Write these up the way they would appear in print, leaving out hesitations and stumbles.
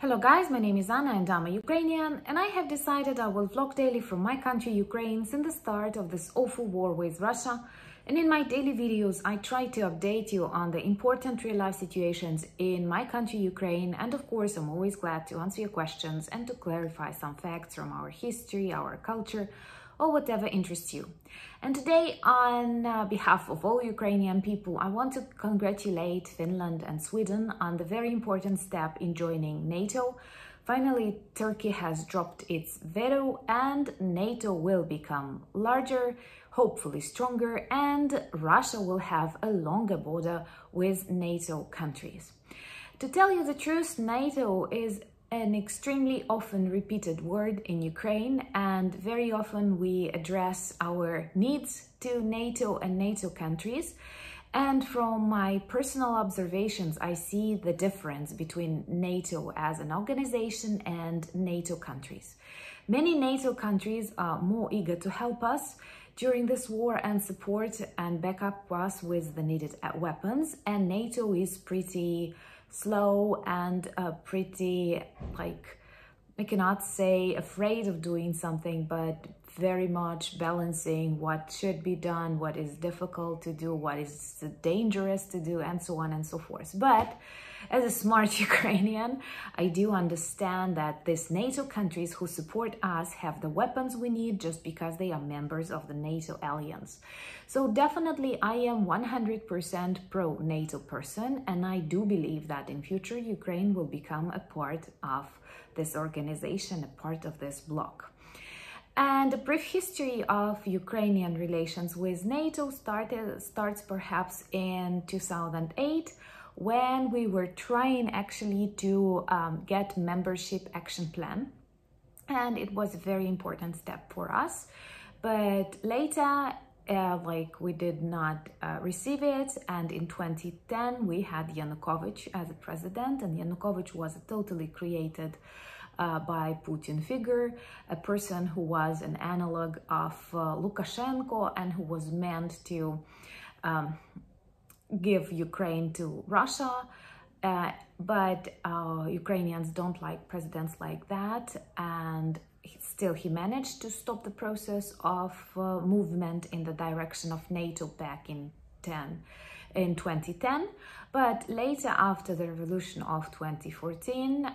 Hello guys, my name is Anna and I'm a Ukrainian, and I have decided I will vlog daily from my country Ukraine since the start of this awful war with Russia. And in my daily videos I try to update you on the important real-life situations in my country Ukraine, and of course I'm always glad to answer your questions and to clarify some facts from our history, our culture, or whatever interests you. And today, on behalf of all Ukrainian people, I want to congratulate Finland and Sweden on the very important step in joining NATO. Finally, Turkey has dropped its veto and NATO will become larger, hopefully stronger, and Russia will have a longer border with NATO countries. To tell you the truth, NATO is an extremely often repeated word in Ukraine, and very often we address our needs to NATO and NATO countries. And from my personal observations, I see the difference between NATO as an organization and NATO countries. Many NATO countries are more eager to help us during this war and support and back up us with the needed weapons, and NATO is pretty slow and pretty, like, I cannot say afraid of doing something, but very much balancing what should be done, what is difficult to do, what is dangerous to do, and so on and so forth. But as a smart Ukrainian, I do understand that these NATO countries who support us have the weapons we need just because they are members of the NATO alliance. So definitely I am 100% pro-NATO person, and I do believe that in future Ukraine will become a part of this organization, a part of this bloc. And a brief history of Ukrainian relations with NATO starts perhaps in 2008, when we were trying actually to get membership action plan. And it was a very important step for us. But later, we did not receive it. And in 2010, we had Yanukovych as a president, and Yanukovych was a totally created by Putin figure, a person who was an analog of Lukashenko and who was meant to give Ukraine to Russia. But Ukrainians don't like presidents like that, and still he managed to stop the process of movement in the direction of NATO back in 2010. But later, after the revolution of 2014,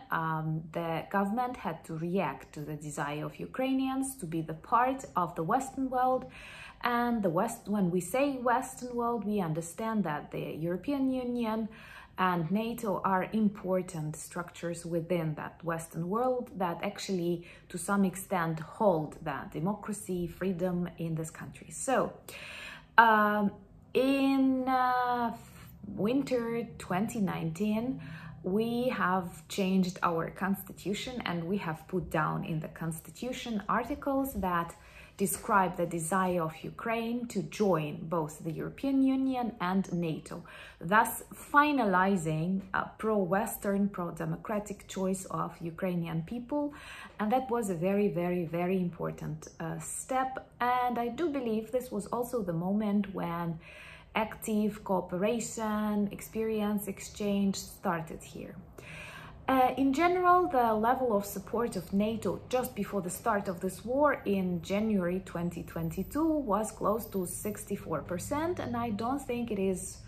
the government had to react to the desire of Ukrainians to be the part of the Western world. And the West, when we say Western world, we understand that the European Union and NATO are important structures within that Western world that actually, to some extent, hold that democracy, freedom in this country. So, in winter 2019, we have changed our constitution, and we have put down in the constitution articles that describe the desire of Ukraine to join both the European Union and NATO, thus finalizing a pro-Western, pro-democratic choice of Ukrainian people. And that was a very, very, very important step. And I do believe this was also the moment when active cooperation, experience exchange started here. In general, the level of support of NATO just before the start of this war in January 2022 was close to 64%, and I don't think it is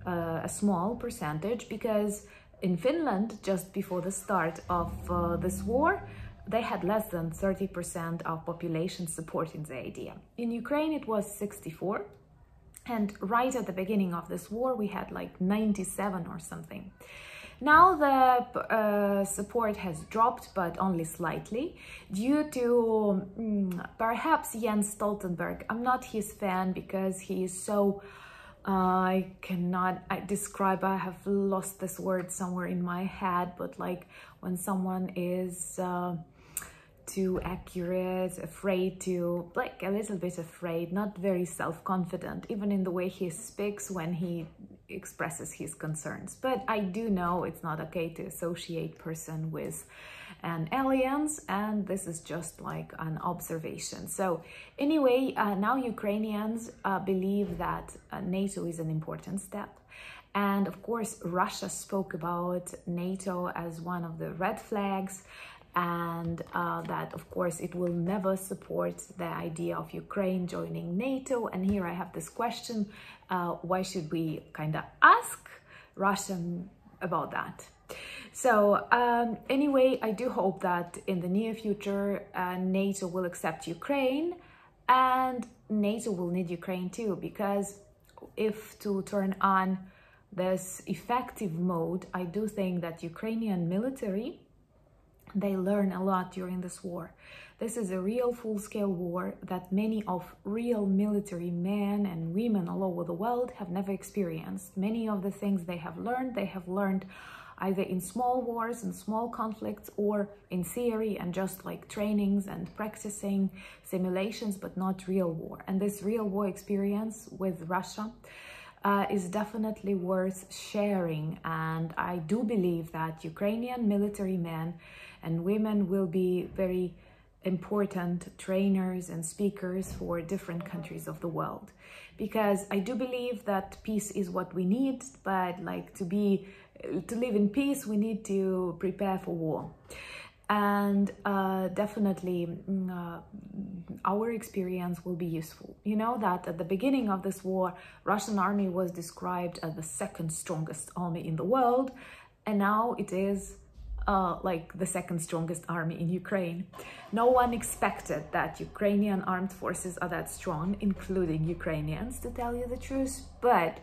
a small percentage, because in Finland, just before the start of this war, they had less than 30% of population supporting the idea. In Ukraine, it was 64%. And right at the beginning of this war, we had like 97 or something. Now the support has dropped, but only slightly, due to perhaps Jens Stoltenberg. I'm not his fan because he is so, I describe, I have lost this word somewhere in my head, but like when someone is too accurate, afraid to, like a little bit afraid, not very self-confident, even in the way he speaks when he expresses his concerns. But I do know it's not okay to associate person with an alliance, and this is just like an observation. So anyway, now Ukrainians believe that NATO is an important step, And of course, Russia spoke about NATO as one of the red flags, and that of course it will never support the idea of Ukraine joining NATO. And here I have this question, why should we kind of ask Russian about that? So anyway, I do hope that in the near future NATO will accept Ukraine, and NATO will need Ukraine too, because if to turn on this effective mode, I do think that Ukrainian military, they learn a lot during this war. This is a real full-scale war that many of real military men and women all over the world have never experienced. Many of the things they have learned either in small wars and small conflicts, or in theory and just like trainings and practicing simulations, but not real war. And this real war experience with Russia is definitely worth sharing. And I do believe that Ukrainian military men and women will be very important trainers and speakers for different countries of the world, because I do believe that peace is what we need, but like to live in peace, we need to prepare for war. And definitely our experience will be useful. You know that at the beginning of this war, Russian army was described as the second strongest army in the world, and now it is like the second strongest army in Ukraine. No one expected that Ukrainian armed forces are that strong, including Ukrainians, to tell you the truth. But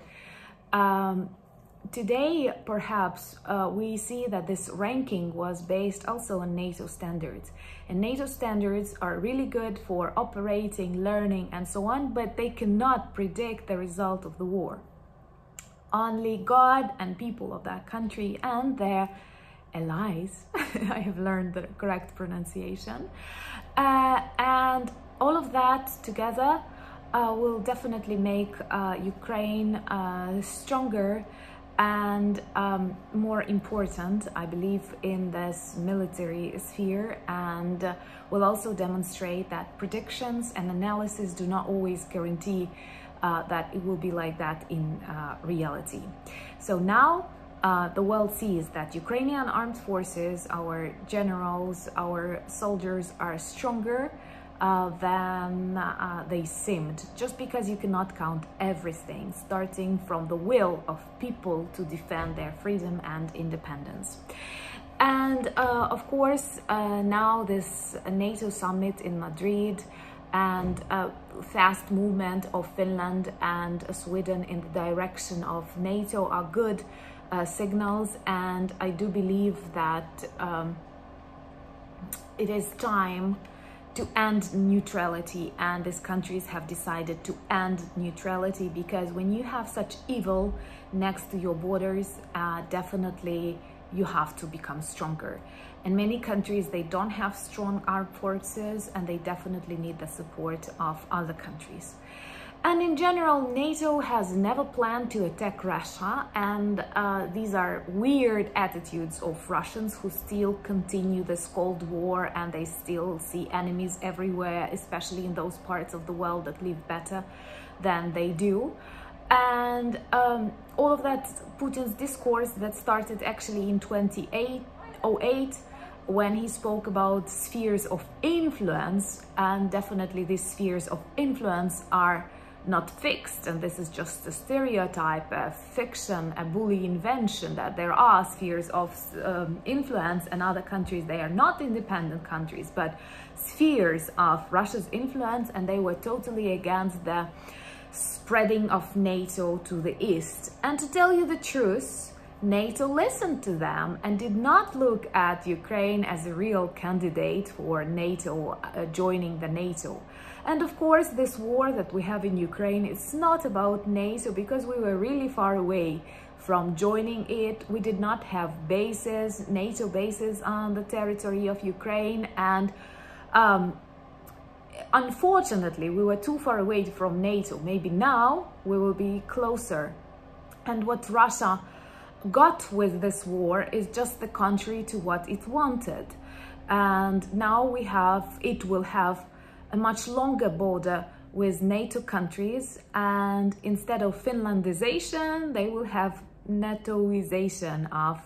today, perhaps, we see that this ranking was based also on NATO standards. And NATO standards are really good for operating, learning, and so on, but they cannot predict the result of the war. Only God and people of that country and their allies, I have learned the correct pronunciation, and all of that together will definitely make Ukraine stronger and more important, I believe, in this military sphere, and will also demonstrate that predictions and analysis do not always guarantee that it will be like that in reality. So now the world sees that Ukrainian armed forces, our generals, our soldiers are stronger than they seemed, just because you cannot count everything, starting from the will of people to defend their freedom and independence. And of course, now this NATO summit in Madrid and fast movement of Finland and Sweden in the direction of NATO are good signals, and I do believe that it is time to end neutrality, and these countries have decided to end neutrality, because when you have such evil next to your borders, definitely you have to become stronger. And many countries, they don't have strong armed forces, and they definitely need the support of other countries. And in general, NATO has never planned to attack Russia, and these are weird attitudes of Russians who still continue this Cold War, and they still see enemies everywhere, especially in those parts of the world that live better than they do. And all of that, Putin's discourse that started actually in 2008, when he spoke about spheres of influence, and definitely these spheres of influence are not fixed, and this is just a stereotype, a fiction, a bully invention, that there are spheres of influence, and other countries, they are not independent countries, but spheres of Russia's influence, and they were totally against the spreading of NATO to the east. And to tell you the truth, NATO listened to them and did not look at Ukraine as a real candidate for NATO, joining the NATO. And of course, this war that we have in Ukraine, it's not about NATO, because we were really far away from joining it. We did not have bases, NATO bases on the territory of Ukraine, and unfortunately, we were too far away from NATO. Maybe now we will be closer. And what Russia got with this war is just the contrary to what it wanted. And now it will have a much longer border with NATO countries, and instead of Finlandization, they will have NATOization of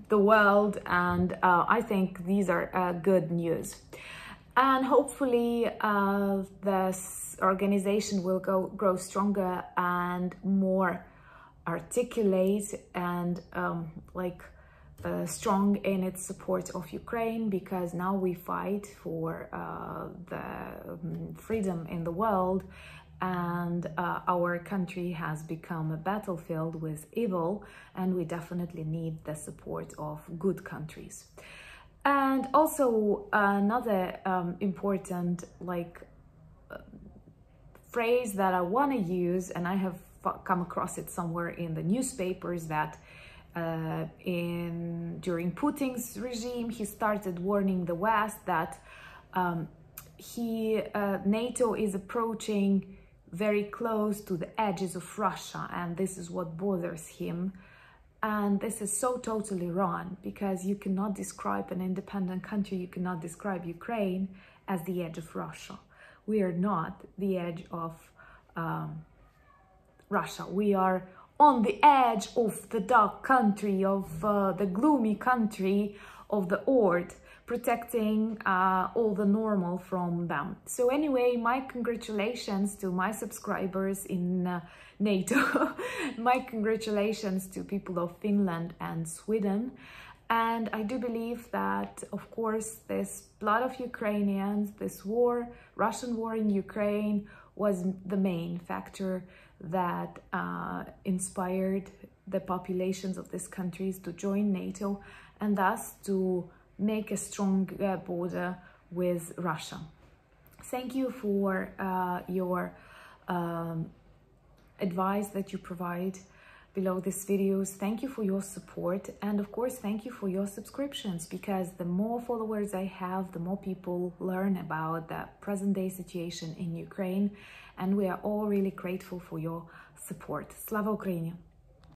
the world, and I think these are good news. And hopefully this organization will grow stronger and more articulate and strong in its support of Ukraine, because now we fight for the freedom in the world, and our country has become a battlefield with evil, and we definitely need the support of good countries. And also another important phrase that I want to use, and I have come across it somewhere in the newspapers, that during Putin's regime, he started warning the West that NATO is approaching very close to the edges of Russia, and this is what bothers him. And this is so totally wrong, because you cannot describe an independent country, you cannot describe Ukraine as the edge of Russia. We are not the edge of Russia. We are on the edge of the dark country, of the gloomy country of the Horde, protecting all the normal from them. So anyway, my congratulations to my subscribers in NATO. My congratulations to people of Finland and Sweden. And I do believe that, of course, this blood of Ukrainians, this war, Russian war in Ukraine, was the main factor that inspired the populations of these countries to join NATO, and thus to make a strong border with Russia. Thank you for your advice that you provide below these videos. Thank you for your support, and of course thank you for your subscriptions, because the more followers I have, the more people learn about the present-day situation in Ukraine, and we are all really grateful for your support. Slava Ukraini!